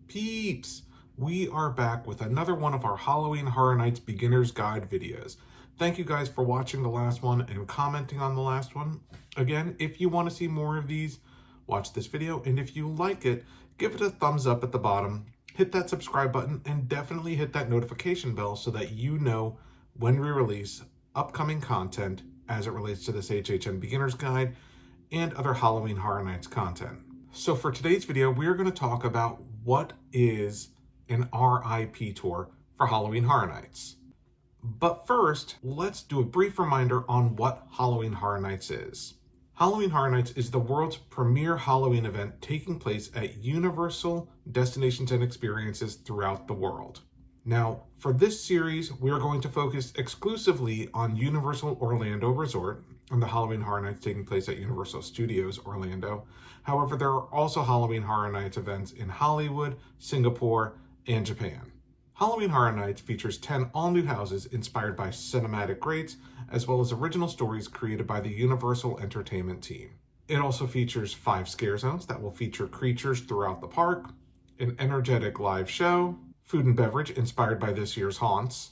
Peeps! We are back with another one of our Halloween Horror Nights Beginner's Guide videos. Thank you guys for watching the last one and commenting on the last one. Again, if you want to see more of these, watch this video, and if you like it, give it a thumbs up at the bottom, hit that subscribe button, and definitely hit that notification bell so that you know when we release upcoming content as it relates to this HHN Beginner's Guide and other Halloween Horror Nights content. So for today's video, we're going to talk about what is an RIP tour for Halloween Horror Nights. But first, let's do a brief reminder on what Halloween Horror Nights is. Halloween Horror Nights is the world's premier Halloween event taking place at Universal destinations and experiences throughout the world. Now, for this series, we are going to focus exclusively on Universal Orlando Resort and the Halloween Horror Nights taking place at Universal Studios Orlando. However, there are also Halloween Horror Nights events in Hollywood, Singapore, and Japan. Halloween Horror Nights features 10 all-new houses inspired by cinematic greats, as well as original stories created by the Universal Entertainment team. It also features 5 scare zones that will feature creatures throughout the park, an energetic live show, food and beverage inspired by this year's haunts,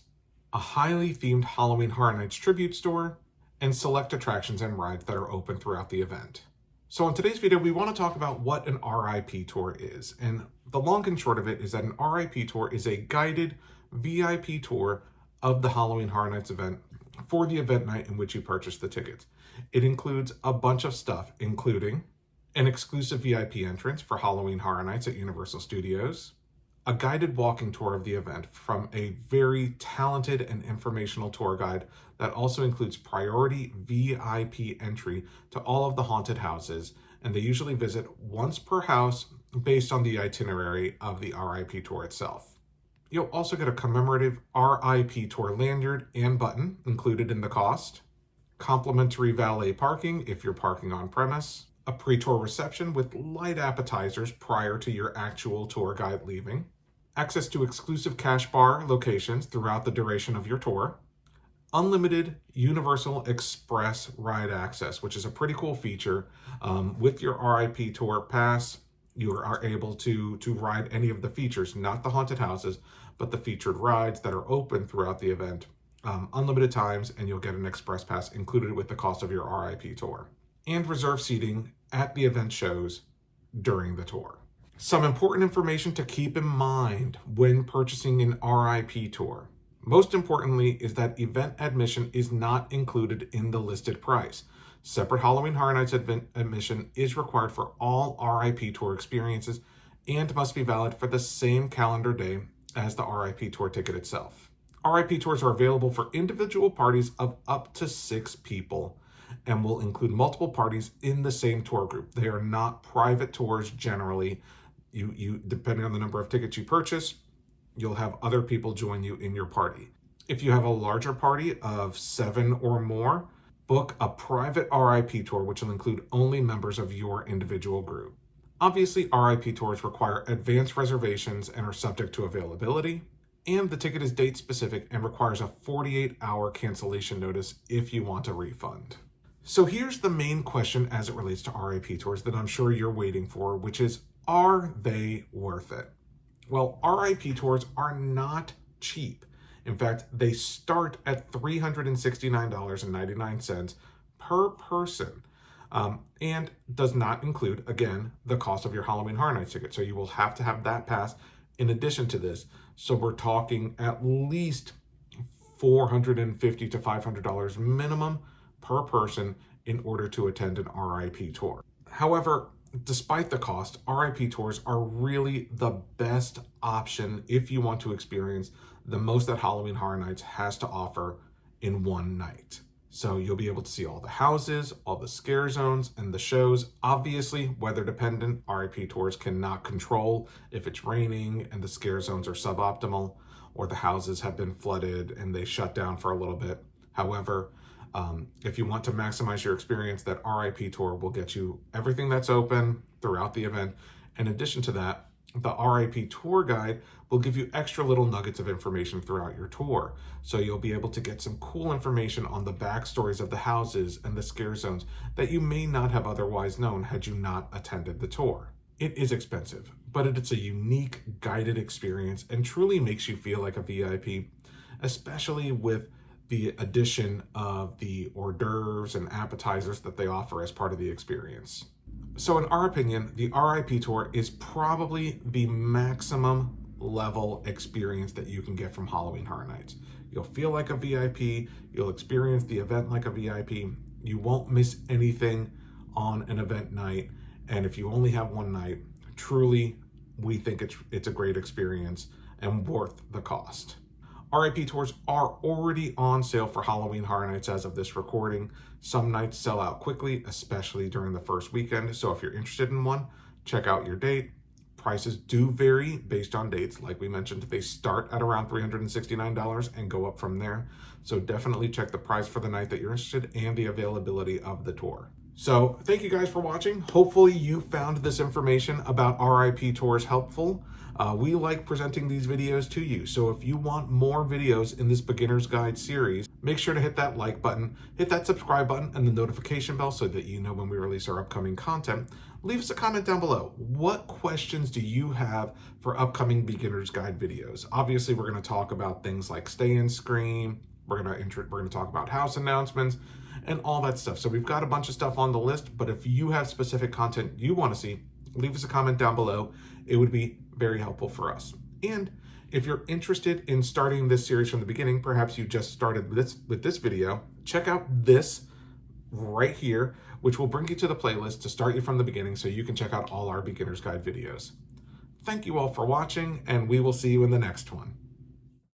a highly themed Halloween Horror Nights tribute store, and select attractions and rides that are open throughout the event. So in today's video, we want to talk about what an RIP tour is. And the long and short of it is that an RIP tour is a guided VIP tour of the Halloween Horror Nights event for the event night in which you purchase the tickets. It includes a bunch of stuff, including an exclusive VIP entrance for Halloween Horror Nights at Universal Studios, a guided walking tour of the event from a very talented and informational tour guide that also includes priority VIP entry to all of the haunted houses, and they usually visit once per house based on the itinerary of the RIP tour itself. You'll also get a commemorative RIP tour lanyard and button included in the cost, complimentary valet parking if you're parking on premise, a pre-tour reception with light appetizers prior to your actual tour guide leaving, access to exclusive cash bar locations throughout the duration of your tour, unlimited Universal Express ride access, which is a pretty cool feature. With your RIP tour pass, you are able to ride any of the features, not the haunted houses, but the featured rides that are open throughout the event, unlimited times, and you'll get an express pass included with the cost of your RIP tour, and reserve seating at the event shows during the tour. Some important information to keep in mind when purchasing an RIP tour. Most importantly is that event admission is not included in the listed price. Separate Halloween Horror Nights event admission is required for all RIP tour experiences and must be valid for the same calendar day as the RIP tour ticket itself. RIP tours are available for individual parties of up to 6 people and will include multiple parties in the same tour group. They are not private tours generally. You depending on the number of tickets you purchase, you'll have other people join you in your party. If you have a larger party of 7 or more, book a private RIP tour, which will include only members of your individual group. Obviously, RIP tours require advanced reservations and are subject to availability, and the ticket is date specific and requires a 48-hour cancellation notice if you want a refund. So here's the main question as it relates to RIP tours that I'm sure you're waiting for, which is, are they worth it? Well, RIP tours are not cheap. In fact, they start at $369.99 per person, and does not include, again, the cost of your Halloween Horror Nights ticket. So you will have to have that pass in addition to this. So we're talking at least $450 to $500 minimum per person in order to attend an RIP tour. However, despite the cost, RIP tours are really the best option if you want to experience the most that Halloween Horror Nights has to offer in one night. So you'll be able to see all the houses, all the scare zones, and the shows. Obviously, weather dependent, RIP tours cannot control if it's raining and the scare zones are suboptimal, or the houses have been flooded and they shut down for a little bit. However, if you want to maximize your experience, that RIP tour will get you everything that's open throughout the event. In addition to that, the RIP tour guide will give you extra little nuggets of information throughout your tour. So you'll be able to get some cool information on the backstories of the houses and the scare zones that you may not have otherwise known had you not attended the tour. It is expensive, but it's a unique guided experience and truly makes you feel like a VIP, especially with the addition of the hors d'oeuvres and appetizers that they offer as part of the experience. So in our opinion, the RIP tour is probably the maximum level experience that you can get from Halloween Horror Nights. You'll feel like a VIP, you'll experience the event like a VIP, you won't miss anything on an event night, and if you only have one night, truly, we think it's a great experience and worth the cost. RIP tours are already on sale for Halloween Horror Nights as of this recording. Some nights sell out quickly, especially during the first weekend. So if you're interested in one, check out your date. Prices do vary based on dates. Like we mentioned, they start at around $369 and go up from there. So definitely check the price for the night that you're interested and the availability of the tour. So thank you guys for watching. Hopefully you found this information about RIP tours helpful. We like presenting these videos to you. So if you want more videos in this beginner's guide series, make sure to hit that like button, hit that subscribe button and the notification bell so that you know when we release our upcoming content. Leave us a comment down below. What questions do you have for upcoming beginner's guide videos? Obviously, we're going to talk about things like stay and scream. We're going to talk about house announcements and all that stuff. So we've got a bunch of stuff on the list, but if you have specific content you want to see, leave us a comment down below. It would be very helpful for us. And if you're interested in starting this series from the beginning, perhaps you just started with this video, check out this right here, which will bring you to the playlist to start you from the beginning so you can check out all our beginner's guide videos. Thank you all for watching, and we will see you in the next one.